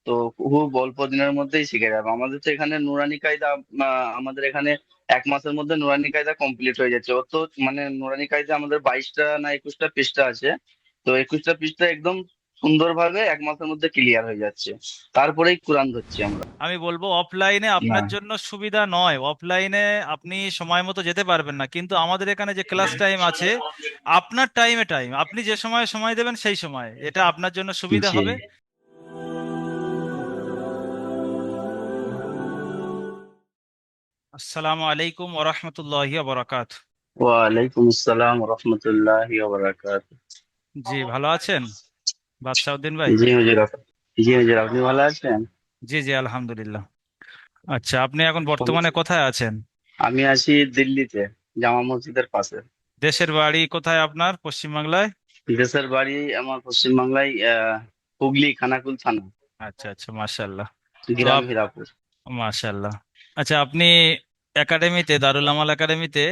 তো খুব অল্প দিনের মধ্যেই শিখে যাবে। আমাদের তো এখানে নুরানি কায়দা আমাদের এখানে 1 মাসের মধ্যে নুরানি কায়দা কমপ্লিট হয়ে যাচ্ছে। ও তো মানে নুরানি কায়দা আমাদের 22টা না 21টা পৃষ্ঠা আছে। তো 21টা পৃষ্ঠা একদম সুন্দরভাবে 1 মাসের মধ্যে ক্লিয়ার হয়ে যাচ্ছে। তারপরেই কোরআন ধরছি আমরা। আমি বলবো অফলাইনে না, আপনার জন্য সুবিধা নয়, অফলাইনে আপনি সময় মতো যেতে পারবেন না, কিন্তু আমাদের এখানে যে ক্লাস টাইম আছে আপনার টাইমে টাইম, আপনি যে সময় সময় দেবেন সেই সময়, এটা আপনার জন্য সুবিধা জি। হবে। আসসালামু আলাইকুম ওরহমতুল্লাহি ওবরাকাত। ওয়ালাইকুম আসসালাম রহমতুল্লাহি ওয়া বারাকাতুহু। জি, ভালো আছেন বাদশাউদ্দিন ভাই? জি হুজুর, জি হুজুর, আপনি ভালো আছেন? জি জি, আলহামদুলিল্লাহ। আচ্ছা, আপনি এখন বর্তমানে কোথায় আছেন? আমি আছি দিল্লিতে, জামা মসজিদের পাশে। দেশের বাড়ি কোথায় আপনার, পশ্চিমবাংলায়? দেশের বাড়ি আমার পশ্চিমবাংলায়, হুগলি খানাকুল থানা, আচ্ছা আচ্ছা, মাশাল্লাহ। তো গ্রাম হীরাপুর। মাশাল্লাহ। আচ্ছা, আপনি একাডেমিতে, দারুল আমাল একাডেমিতে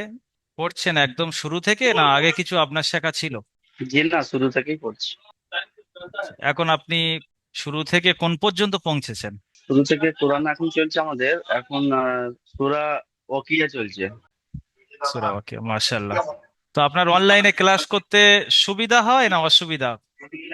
পড়ছেন একদম শুরু থেকে, না আগে কিছু আপনার শেখা ছিল? জি না, শুরু থেকেই করছি। আচ্ছা, এখন আপনি শুরু থেকে কোন পর্যন্ত পৌঁছেছেন? শুরু থেকে কোরআন এখন চলছে আমাদের, এখন সূরা ওয়াকিয়া চলছে। সূরা ওয়াকিয়া, মাশাল্লাহ। তো আপনার অনলাইনে ক্লাস করতে সুবিধা হয় না অসুবিধা,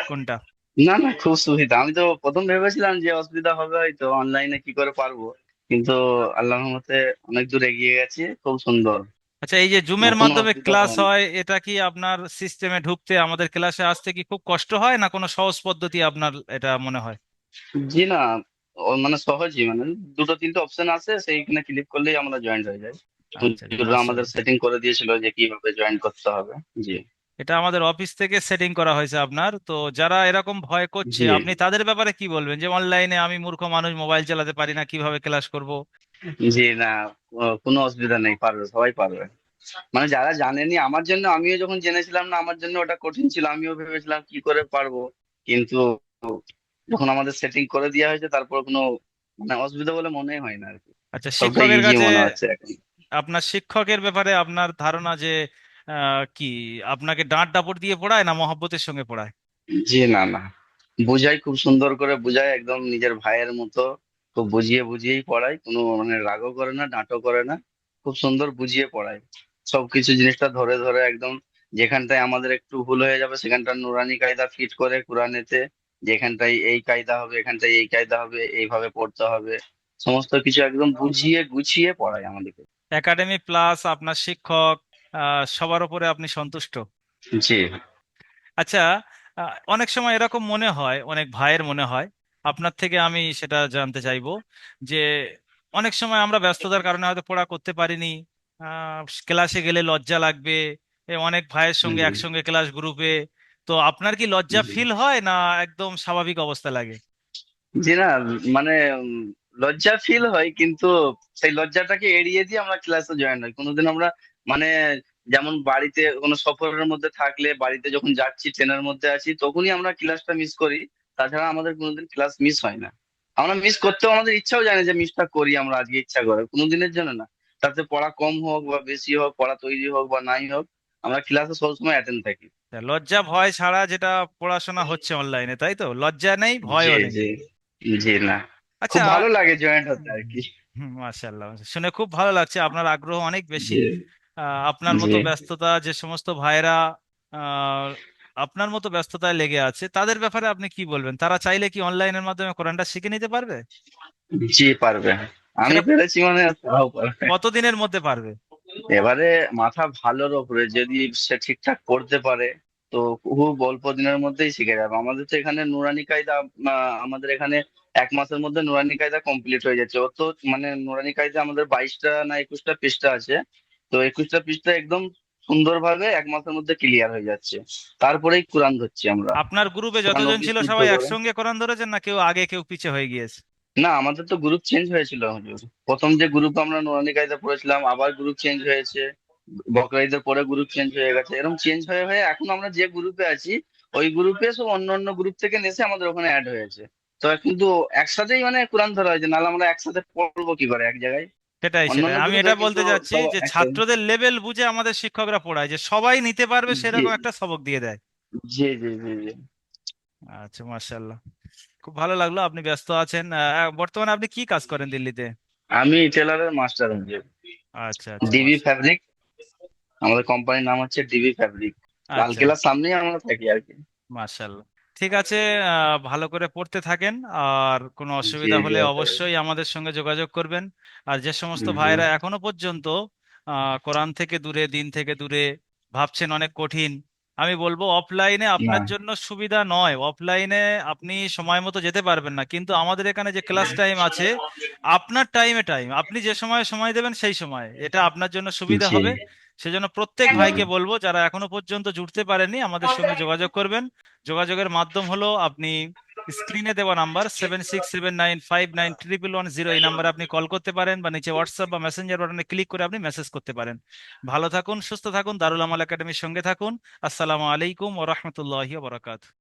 কোনটা? না না, খুব সুবিধা। আমি তো প্রথম ভেবেছিলাম যে অসুবিধা হবে হয়তো, অনলাইনে কি করে পারবো, কিন্তু আল্লাহর রহমতে অনেক দূর এগিয়ে গেছি, খুব সুন্দর। আচ্ছা, এই যে জুমের কোনো মাধ্যমে অসুবিধা ক্লাস হয়নি। হয়, এটা কি আপনার সিস্টেমে ঢুকতে, আমাদের ক্লাসে আসতে কি খুব কষ্ট হয়, না কোনো সহজ পদ্ধতি আপনার এটা মনে হয়? জি না, মানে সহজই, মানে দুটো তিনটে অপশন আছে, সেইখানে ক্লিক করলেই আমরা জয়েন্ট হয়ে যাই। আচ্ছা আচ্ছা, হুজুররা আমাদের মাশাআল্লাহ। সেটিং করে দিয়েছিল যে কিভাবে জয়েন করতে হবে। জি। এটা আমাদের অফিস থেকে সেটিং করা হয়েছে আপনার। তো যারা এরকম ভয় করছে, জি। আপনি তাদের ব্যাপারে কি বলবেন, যে অনলাইনে আমি মূর্খ মানুষ, মোবাইল চালাতে পারি না, কিভাবে ক্লাস করব? জি না, কোনো অসুবিধা নেই, পারবে, সবাই পারবে। মানে যারা জানেনি, আমার জন্য, আমিও যখন জেনেছিলাম না, আমার জন্য ওটা কঠিন ছিল, আমিও ভেবেছিলাম কি করে পারবো। কিন্তু যখন আমাদের সেটিং করে দেওয়া হয়েছে, তারপর কোনো মানে অসুবিধা বলে মনে হয় না আর কি। আচ্ছা, সবটা শিক্ষকের ইজি কাছে, মনে হচ্ছে এখন। আপনার শিক্ষকের ব্যাপারে আপনার ধারণা যে কি আপনাকে ডাঁট ডাপট দিয়ে পড়ায় না মহব্বতের সঙ্গে পড়ায়? জি না না, বুঝাই, খুব সুন্দর করে বুঝাই, একদম নিজের ভাইয়ের মতো। খুব বুঝিয়ে বুঝিয়েই পড়াই, কোনো মানে রাগও করে না, ডাঁটও করে না। খুব সুন্দর বুঝিয়ে পড়াই, সবকিছু জিনিসটা ধরে ধরে একদম। যেখানটায় আমাদের একটু ভুল হয়ে যাবে, সেখানটা নুরানি কায়দা ফিট করে কোরআনেতে, যেখানটায় এই কায়দা হবে, এখানটায় এই কায়দা হবে, এইভাবে পড়তে হবে, সমস্ত কিছু একদম বুঝিয়ে গুছিয়ে পড়াই আমাদেরকে। একাডেমি প্লাস আপনার শিক্ষক, সবার উপরে আপনি সন্তুষ্ট? জি। আচ্ছা, অনেক সময় এরকম মনে হয়, অনেক ভাইয়ের মনে হয়, আপনার থেকে আমি সেটা জানতে চাইবো, যে অনেক সময় আমরা ব্যস্ততার কারণে হয়তো পড়া করতে পারিনি, ক্লাসে গেলে লজ্জা লাগবে, অনেক ভাইয়ের সঙ্গে জি। একসঙ্গে ক্লাস গ্রুপে। তো আপনার কি লজ্জা জি। ফিল হয়, না একদম স্বাভাবিক অবস্থা লাগে? জি না, মানে লজ্জা ফিল হয়, কিন্তু সেই লজ্জাটাকে এড়িয়ে দিয়ে আমরা ক্লাসে জয়েন হই কোনোদিন আমরা। মানে যেমন বাড়িতে কোনো সফরের মধ্যে থাকলে, বাড়িতে যখন যাচ্ছি, ট্রেনের মধ্যে আছি, তখনই আমরা ক্লাসটা মিস করি। তাছাড়া আমাদের কোনোদিন ক্লাস মিস হয় না। আমরা মিস করতেও আমাদের ইচ্ছাও জানে যে মিসটা করি আমরা আজকে, ইচ্ছা করে, কোনোদিনের জন্য না। তাতে পড়া কম হোক বা বেশি হোক, পড়া তৈরি হোক বা নাই হোক, আমরা ক্লাসে সবসময় অ্যাটেন্ড থাকি। তা লজ্জা ভয় ছাড়া যেটা পড়াশোনা হচ্ছে অনলাইনে, তাই তো? লজ্জা নেই, জি। ভয়ও নেই। জি। জি না, খুব আচ্ছা, ভালো লাগে জয়েন্ট হতে আর কি। মাশাআল্লাহ, শুনে খুব ভালো লাগছে, আপনার আগ্রহ অনেক বেশি। জি। আপনার জি। মতো ব্যস্ততা যে সমস্ত ভাইরা আহ, আপনার মতো ব্যস্ততায় লেগে আছে, তাদের ব্যাপারে আপনি কি বলবেন? তারা চাইলে কি অনলাইনের মাধ্যমে কোরআনটা শিখে নিতে পারবে? জি পারবে, আমি সেটা পেরেছি মানে তারাও পারবে। কতদিনের মধ্যে পারবে? এবারে মাথা ভালোর ওপরে, যদি সে ঠিকঠাক করতে পারে, তো খুব অল্প দিনের মধ্যেই শিখে যাবে। আমাদের তো এখানে নুরানি কায়দা, আমাদের এখানে 1 মাসের মধ্যে নুরানি কায়দা কমপ্লিট হয়ে যাচ্ছে। ও তো মানে নুরানি কায়দা আমাদের 22টা না 21টা পৃষ্ঠা আছে। তো 21টা পৃষ্ঠা একদম সুন্দরভাবে 1 মাসের মধ্যে ক্লিয়ার হয়ে যাচ্ছে। তারপরেই কোরআন ধরছি আমরা। আপনার গ্রুপে যতজন শিক্ষানবিশ ছিল শুদ্ধ সবাই করে। একসঙ্গে কোরআন ধরেছেন, না কেউ আগে কেউ পিছে হয়ে গিয়েছে? না, আমাদের তো গ্রুপ চেঞ্জ হয়েছিল হুজুর। প্রথম যে গ্রুপ আমরা নুরানি কায়দা পড়েছিলাম, আবার গ্রুপ চেঞ্জ হয়েছে। বকরা ঈদের পরে গ্রুপ চেঞ্জ হয়ে গেছে, এরকম চেঞ্জ হয়ে হয়ে এখন আমরা যে গ্রুপে আছি, ওই গ্রুপে সব অন্য অন্য গ্রুপ থেকে এসে আমাদের ওখানে অ্যাড হয়েছে। তো কিন্তু একসাথেই মানে কোরআন ধরা হয়েছে, নাহলে আমরা একসাথে পড়বো কি করে এক জায়গায়। সেটাই সেটাই, অন্যান্য আমি গ্রুপে এটা কিন্তু বলতে যাচ্ছি, সব যে একসাথে। ছাত্রদের লেভেল বুঝে আমাদের শিক্ষকরা পড়ায়, যে সবাই নিতে পারবে জি। সেরকম একটা সবক দিয়ে দেয়। জি। জি। জি। জি। আচ্ছা, মাশাআল্লাহ। খুব ভালো লাগলো, আপনি ব্যস্ত আছেন। বর্তমানে আপনি কি কাজ করেন দিল্লিতে? আমি টেলারের মাস্টার হচ্ছি। আচ্ছা আচ্ছা, ডিবি ফ্যাব্রিক, আমাদের কোম্পানির নাম হচ্ছে ডিবি ফ্যাব্রিক। আচ্ছা, লালকেল্লার সামনেই আমরা থাকি আর কি। মাশাল্লাহ। ঠিক আছে, ভালো করে পড়তে থাকেন, আর কোনো জি অসুবিধা জি হলে ওকে। অবশ্যই আমাদের সঙ্গে যোগাযোগ করবেন। আর যে সমস্ত হুম। ভাইয়েরা এখনো পর্যন্ত কোরআন থেকে দূরে, দিন থেকে দূরে, ভাবছেন অনেক কঠিন, আমি বলবো অফলাইনে না। আপনার জন্য সুবিধা নয়। অফলাইনে আপনি সময় মতো যেতে পারবেন না, কিন্তু আমাদের এখানে যে ক্লাস টাইম আছে, আপনার টাইমে টাইম, আপনি যে সময় সময় দেবেন সেই সময় এটা আপনার জন্য সুবিধা জি। হবে। সেজন্য প্রত্যেক হুম। ভাইকে বলবো যারা এখনো পর্যন্ত জুড়তে পারেননি আমাদের সঙ্গে যোগাযোগ করবেন। যোগাযোগের মাধ্যম হলো আপনি স্ক্রিনে দেওয়া নাম্বার 7679591110, এই নাম্বারে আপনি কল করতে পারেন, বা নিচে হোয়াটসঅ্যাপ বা মেসেঞ্জার বাটনে ক্লিক করে আপনি মেসেজ করতে পারেন। ভালো থাকুন, সুস্থ থাকুন, দারুল আমাল একাডেমির সঙ্গে থাকুন। আসসালামু আলাইকুম ওয়া রাহমাতুল্লাহি ওয়া বারাকাতুহু।